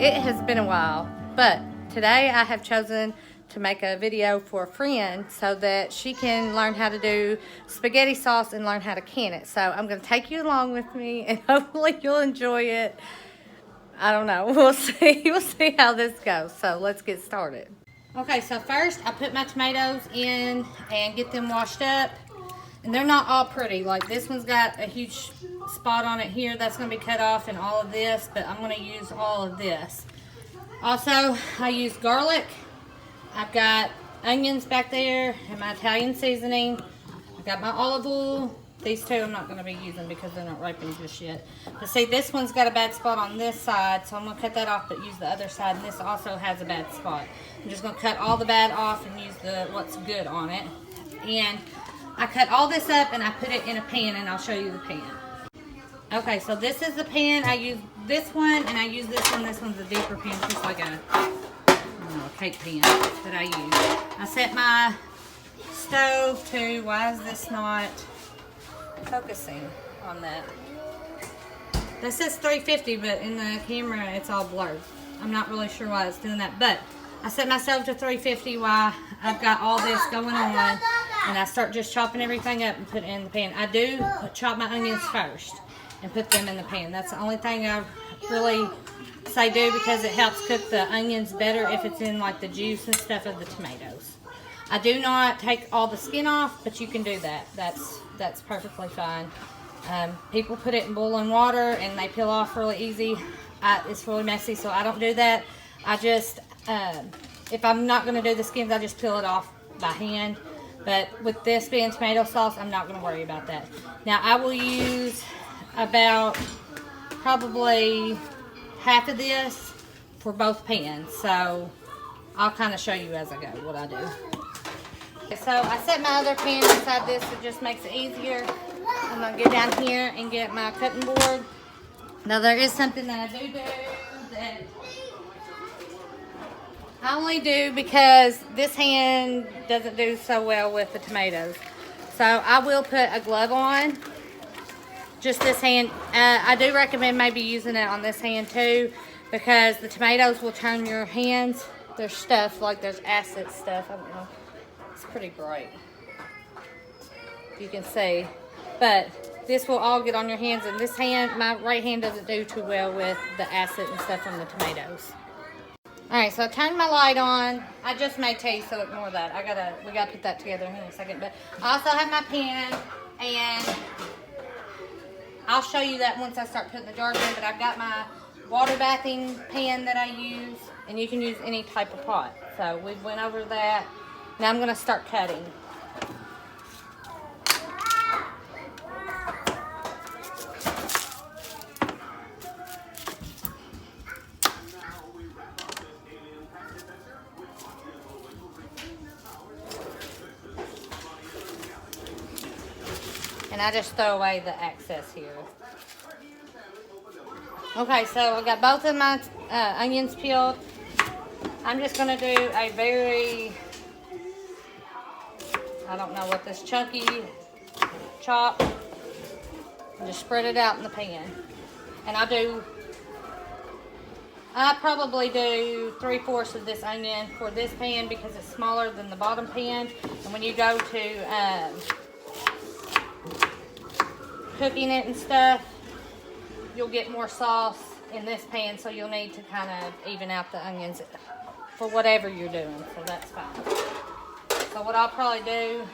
It has been a while, but today I have chosen to make a video for a friend so that she can learn how to do spaghetti sauce and learn how to can it. So I'm going to take you along with me and hopefully you'll enjoy it. I don't know. We'll see. We'll see how this goes. So let's get started. Okay, so first I put my tomatoes in and get them washed up. And they're not all pretty. Like this one's got a huge spot on it here. That's going to be cut off, and all of this, but I'm going to use all of this. Also, I use garlic. I've got onions back there and my Italian seasoning. I've got my olive oil. These two I'm not going to be using because they're not ripened just yet. But see, this one's got a bad spot on this side, so I'm going to cut that off but use the other side. And this also has a bad spot. I'm just going to cut all the bad off and use the what's good on it. And I cut all this up and I put it in a pan, and I'll show you the pan. Okay, so this is the pan. I use this one and I use this one. This one's a deeper pan, just like a cake pan that I use. I set my stove to, why is this not focusing on that? That says 350, but in the camera it's all blurred. I'm not really sure why it's doing that, but I set my stove to 350 while I've got all this going on, and I start just chopping everything up and put it in the pan. I do chop my onions first and put them in the pan. That's the only thing I really say do, because it helps cook the onions better if it's in like the juice and stuff of the tomatoes. I do not take all the skin off, but you can do that. That's perfectly fine. People put it in boiling water and they peel off really easy. It's really messy, so I don't do that. I just, if I'm not going to do the skins, I just peel it off by hand. But with this being tomato sauce, I'm not going to worry about that. Now I will use about probably half of this for both pans. So I'll kind of show you as I go what I do. So I set my other pan inside this. It just makes it easier. I'm going to get down here and get my cutting board. Now there is something that I do that I only do because this hand doesn't do so well with the tomatoes. So I will put a glove on. Just this hand. I do recommend maybe using it on this hand too, because the tomatoes will turn your hands. There's stuff, like there's acid stuff. I don't know. It's pretty bright. You can see. But this will all get on your hands, and this hand, my right hand, doesn't do too well with the acid and stuff from the tomatoes. Alright, so I turned my light on. I just made tea, so ignore that. We gotta put that together in a second. But I also have my pan, and I'll show you that once I start putting the jars in. But I've got my water bathing pan that I use, and you can use any type of pot. So we went over that. Now I'm gonna start cutting. And I just throw away the excess here. Okay, so I got both of my onions peeled. I'm just going to do a very, I don't know what this, chunky chop. And just spread it out in the pan. And I probably do 3/4 of this onion for this pan because it's smaller than the bottom pan. And when you go to cooking it and stuff, you'll get more sauce in this pan, so you'll need to kind of even out the onions for whatever you're doing, so that's fine. So what I'll probably do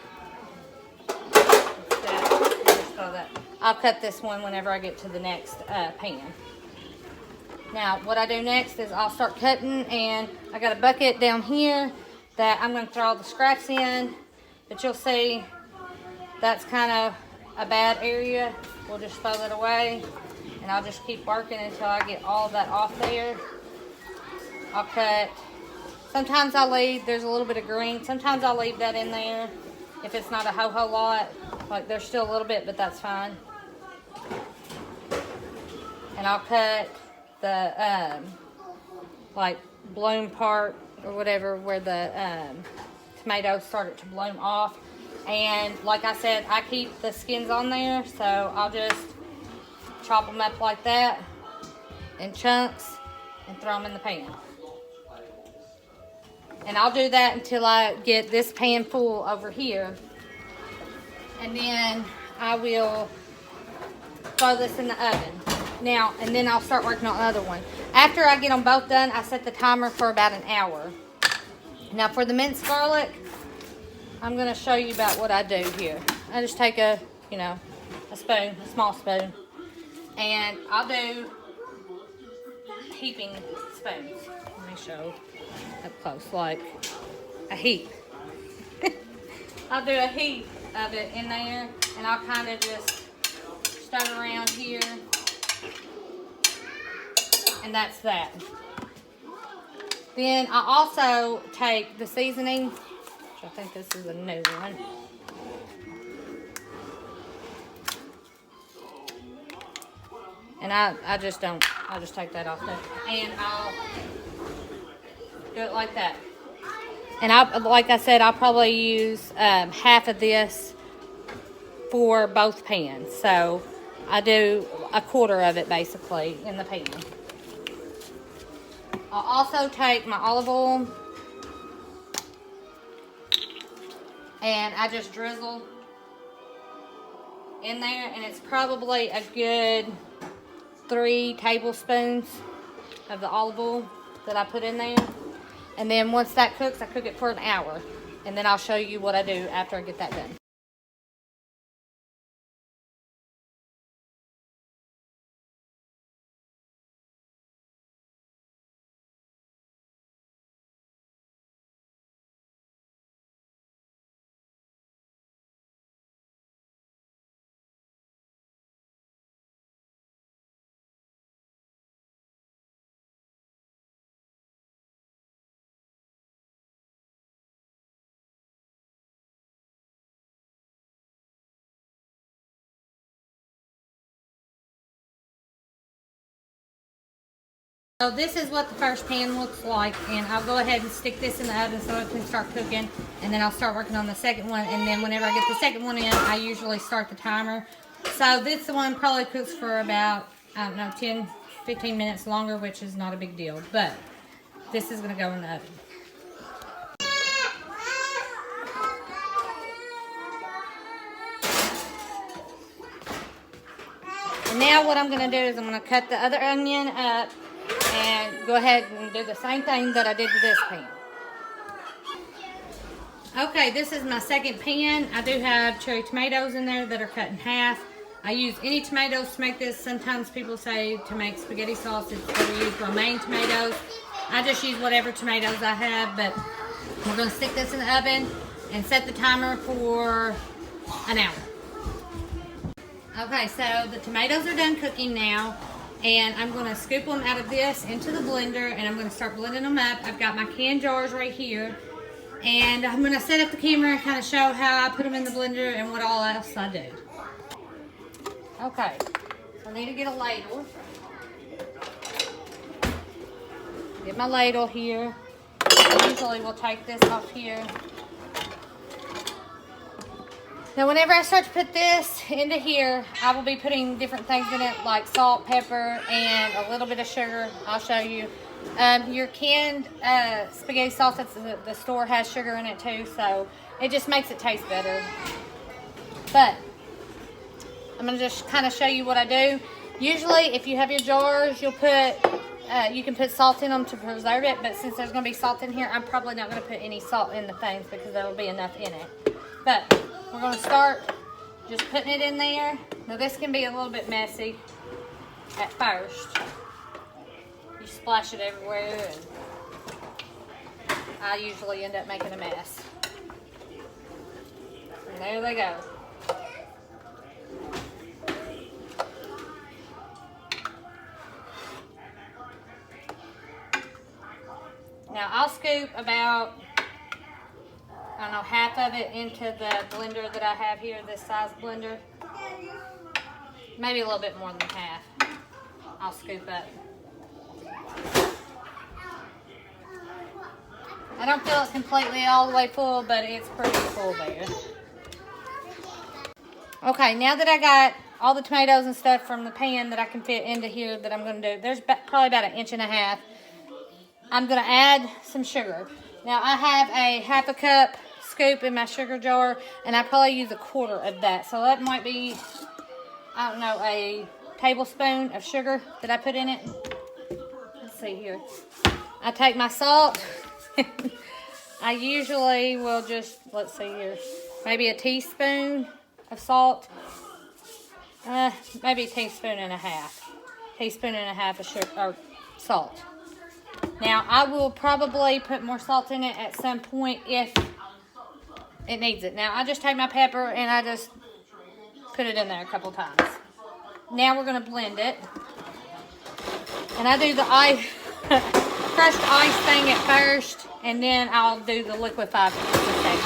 is I'll cut this one whenever I get to the next pan. Now what I do next is I'll start cutting, and I got a bucket down here that I'm going to throw all the scraps in, but you'll see that's kind of a bad area. We'll just throw that away, and I'll just keep working until I get all of that off there. I'll cut. Sometimes I'll leave, there's a little bit of green. Sometimes I'll leave that in there if it's not a whole lot. Like there's still a little bit, but that's fine. And I'll cut the like bloom part or whatever, where the tomatoes started to bloom off. And like I said, I keep the skins on there, so I'll just chop them up like that in chunks and throw them in the pan. And I'll do that until I get this pan full over here. And then I will throw this in the oven. Now, and then I'll start working on the other one. After I get them both done, I set the timer for about an hour. Now for the minced garlic, I'm gonna show you about what I do here. I just take a spoon, a small spoon, and I'll do heaping spoons. Let me show up close, like a heap. I'll do a heap of it in there, and I'll kind of just stir it around here, and that's that. Then I also take the seasoning, which I think this is a new one. And I just take that off there. And I'll do it like that. And like I said, I'll probably use half of this for both pans. So I do a quarter of it basically in the pan. I'll also take my olive oil and I just drizzle in there, and it's probably a good 3 tablespoons of the olive oil that I put in there. And then once that cooks, I cook it for an hour. And then I'll show you what I do after I get that done. So this is what the first pan looks like, and I'll go ahead and stick this in the oven so it can start cooking, and then I'll start working on the second one, and then whenever I get the second one in, I usually start the timer. So this one probably cooks for about, I don't know, 10-15 minutes longer, which is not a big deal, but this is going to go in the oven. And now what I'm going to do is I'm going to cut the other onion up and go ahead and do the same thing that I did to this pan. Okay, this is my second pan. I do have cherry tomatoes in there that are cut in half. I use any tomatoes to make this. Sometimes people say to make spaghetti sauce, it's better to use romaine tomatoes. I just use whatever tomatoes I have, but we're going to stick this in the oven and set the timer for an hour. Okay, so the tomatoes are done cooking now. And I'm going to scoop them out of this into the blender, and I'm going to start blending them up. I've got my can jars right here. And I'm going to set up the camera and kind of show how I put them in the blender and what all else I do. Okay, so I need to get a ladle. Get my ladle here. Usually we'll take this off here. Now whenever I start to put this into here, I will be putting different things in it like salt, pepper, and a little bit of sugar. I'll show you. Your canned spaghetti sauce at the store has sugar in it too, so it just makes it taste better. But I'm going to just kind of show you what I do. Usually if you have your jars, you'll put, you can put salt in them to preserve it, but since there's going to be salt in here, I'm probably not going to put any salt in the things because there will be enough in it. But we're going to start just putting it in there. Now this can be a little bit messy at first. You splash it everywhere, and I usually end up making a mess. And there they go. Now I'll scoop about, I don't know, half of it into the blender that I have here, this size blender. Maybe a little bit more than half. I'll scoop up. I don't feel it completely all the way full, but it's pretty full there. Okay, now that I got all the tomatoes and stuff from the pan that I can fit into here that I'm going to do. There's probably about 1.5 inches. I'm going to add some sugar. Now, I have a 1/2 cup scoop in my sugar jar, and I probably use 1/4 of that. So that might be, I don't know, a tablespoon of sugar that I put in it. Let's see here. I take my salt. I usually will just, let's see here, maybe a teaspoon of salt. Maybe a teaspoon and a half. Teaspoon and a half of sugar, or salt. Now, I will probably put more salt in it at some point if it needs it. Now, I just take my pepper and I just put it in there a couple times. Now we're going to blend it. And I do the crushed ice thing at first, and then I'll do the liquefied thing.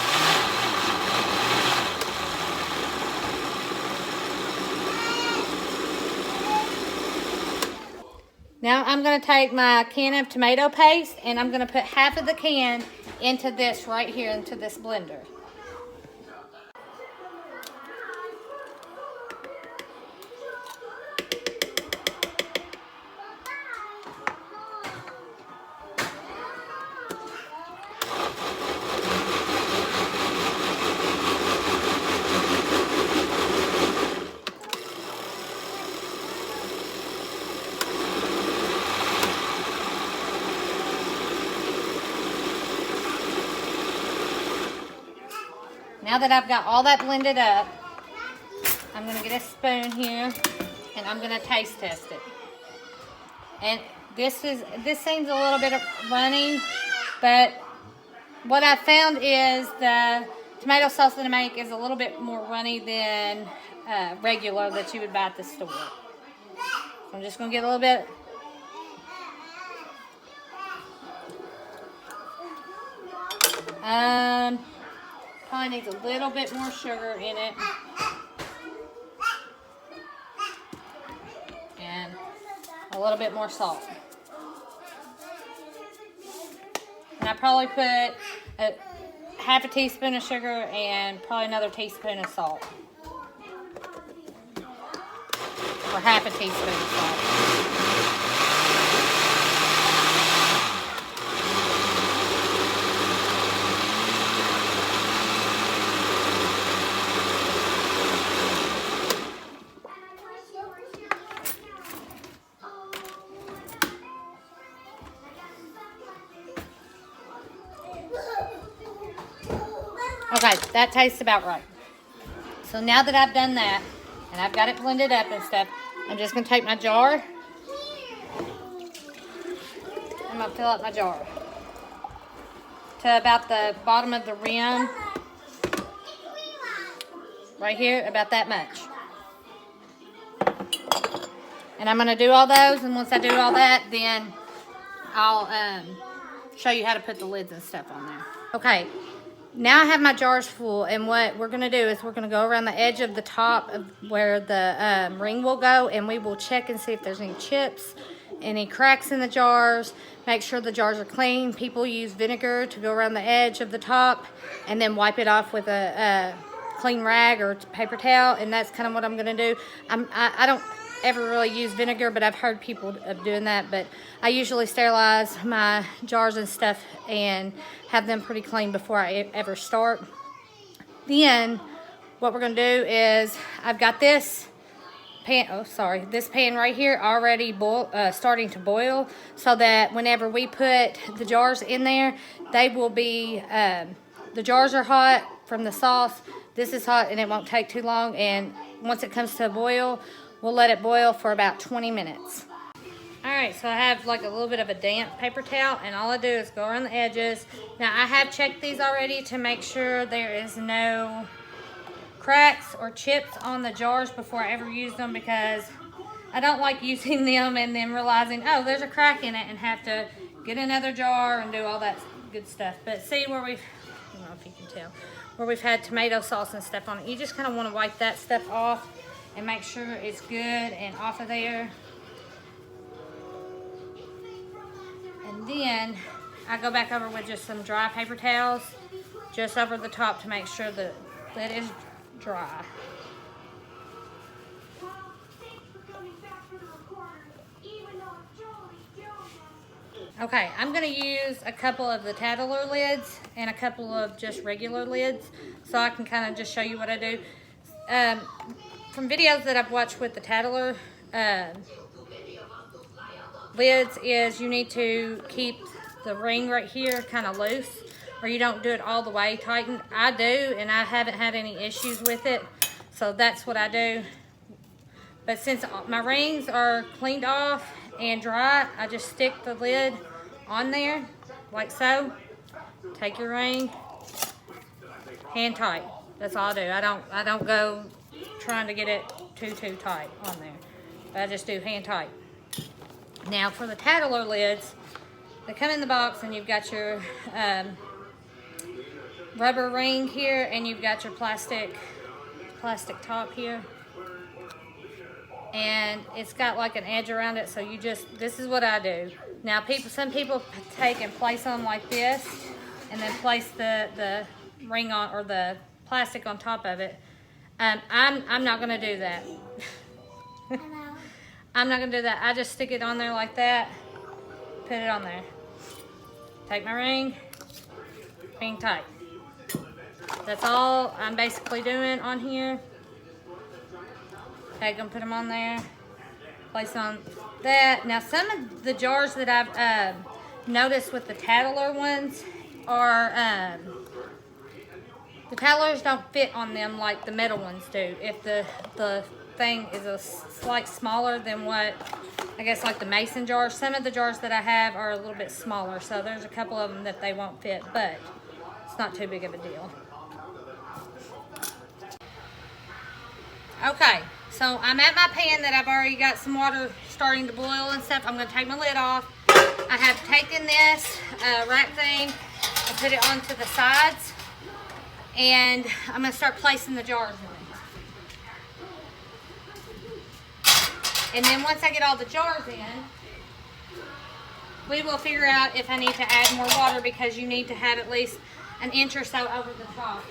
Now I'm going to take my can of tomato paste, and I'm going to put half of the can into this right here, into this blender. Now that I've got all that blended up, I'm going to get a spoon here, and I'm going to taste test it. And this seems a little bit runny, but what I found is the tomato sauce that I make is a little bit more runny than regular that you would buy at the store. So I'm just going to get a little bit. Probably needs a little bit more sugar in it. And a little bit more salt. And I probably put 1/2 teaspoon of sugar and probably another teaspoon of salt. Or 1/2 teaspoon of salt. Okay, that tastes about right. So now that I've done that, and I've got it blended up and stuff, I'm just going to take my jar. I'm going to fill up my jar to about the bottom of the rim. Right here, about that much. And I'm going to do all those, and once I do all that, then I'll show you how to put the lids and stuff on there. Okay. Now I have my jars full, and what we're going to do is we're going to go around the edge of the top of where the ring will go, and we will check and see if there's any chips, any cracks in the jars, make sure the jars are clean. People use vinegar to go around the edge of the top and then wipe it off with a clean rag or paper towel, and that's kind of what I'm going to do. I don't ever really use vinegar, but I've heard people of doing that. But I usually sterilize my jars and stuff and have them pretty clean before I ever start. Then what we're going to do is I've got this pan, this pan right here already starting to boil, so that whenever we put the jars in there, they will be, the jars are hot from the sauce. This is hot, and it won't take too long. And once it comes to a boil, we'll let it boil for about 20 minutes. Alright, so I have like a little bit of a damp paper towel, and all I do is go around the edges. Now I have checked these already to make sure there is no cracks or chips on the jars before I ever use them, because I don't like using them and then realizing, oh, there's a crack in it, and have to get another jar and do all that good stuff. But see where we've, I don't know if you can tell, where we've had tomato sauce and stuff on it. You just kind of want to wipe that stuff off and make sure it's good and off of there. And then I go back over with just some dry paper towels just over the top to make sure the lid is dry. Okay, I'm going to use a couple of the Tattler lids and a couple of just regular lids so I can kind of just show you what I do. From videos that I've watched with the Tattler lids is you need to keep the ring right here kind of loose, or you don't do it all the way tightened. I do, and I haven't had any issues with it, so that's what I do. But since my rings are cleaned off and dry, I just stick the lid on there like so. Take your ring, hand tight. That's all I do. I don't go trying to get it too tight on there. I just do hand tight. Now for the Tattler lids, they come in the box and you've got your rubber ring here, and you've got your plastic top here. And it's got like an edge around it, so you just, this is what I do. Now some people take and place them like this, and then place the ring on, or the plastic on top of it. I'm not gonna do that. I'm not gonna do that. I just stick it on there like that, put it on there. Take my ring tight. That's all I'm basically doing on here. Take them, put them on there, place on that. Now some of the jars that I've noticed with the Tattler ones are, the Tattlers don't fit on them like the metal ones do. If the thing is a slight smaller than what, I guess like the mason jars, some of the jars that I have are a little bit smaller, so there's a couple of them that they won't fit, but it's not too big of a deal. Okay. So I'm at my pan that I've already got some water starting to boil and stuff. I'm going to take my lid off. I have taken this rack thing and put it onto the sides. And I'm going to start placing the jars in. And then once I get all the jars in, we will figure out if I need to add more water, because you need to have at least an inch or so over the top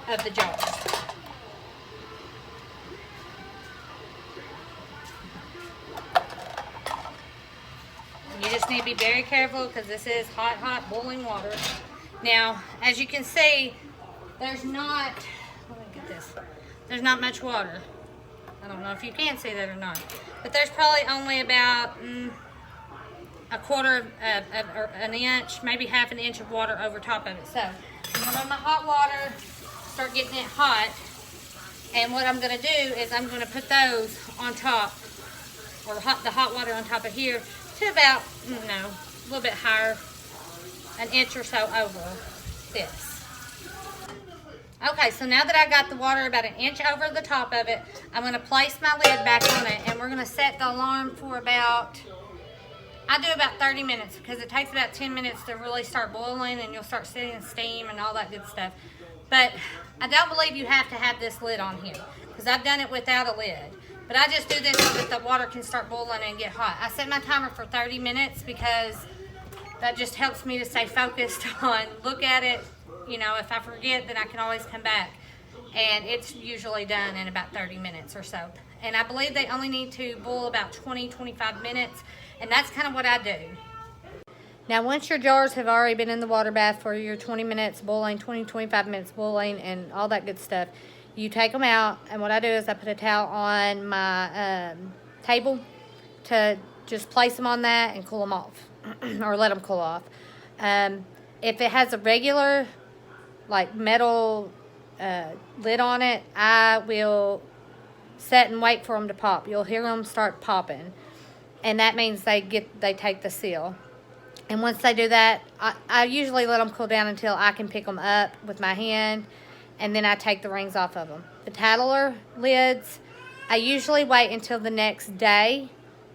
of the jars. You just need to be very careful, because this is hot boiling water. Now, as you can see, there's not, let me get this, there's not much water. I don't know if you can see that or not, but there's probably only about a quarter of an inch, maybe half an inch of water over top of it. So I'm gonna run my hot water, start getting it hot, and what I'm gonna do is I'm gonna put those on top, or the hot water on top of here, to about, a little bit higher, an inch or so over this. Okay, so now that I got the water about an inch over the top of it, I'm going to place my lid back on it, and we're going to set the alarm for about, I do about 30 minutes, because it takes about 10 minutes to really start boiling, and you'll start seeing steam and all that good stuff. But I don't believe you have to have this lid on here, because I've done it without a lid. But I just do this so that the water can start boiling and get hot. I set my timer for 30 minutes because that just helps me to stay focused on, look at it. You know, if I forget, then I can always come back. And it's usually done in about 30 minutes or so. And I believe they only need to boil about 20-25 minutes. And that's kind of what I do. Now, once your jars have already been in the water bath for your 20 minutes boiling, 20-25 minutes boiling, and all that good stuff, you take them out, and what I do is I put a towel on my table to just place them on that and cool them off, or let them cool off. If it has a regular, like metal lid on it, I will set and wait for them to pop. You'll hear them start popping, and that means they take the seal. And once they do that, I usually let them cool down until I can pick them up with my hand, and then I take the rings off of them. The Tattler lids, I usually wait until the next day,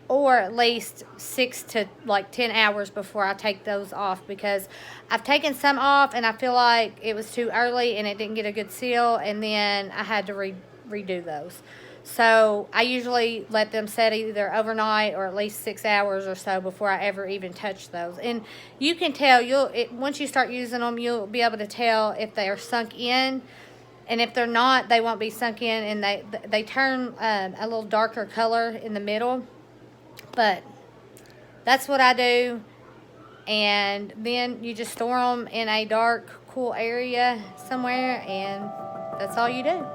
or at least 6 to 10 hours before I take those off, because I've taken some off and I feel like it was too early and it didn't get a good seal, and then I had to redo those. So I usually let them set either overnight or at least 6 hours or so before I ever even touch those. And you can tell, once you start using them, you'll be able to tell if they are sunk in. And if they're not, they won't be sunk in, and they turn a little darker color in the middle. But that's what I do. And then you just store them in a dark, cool area somewhere, and that's all you do.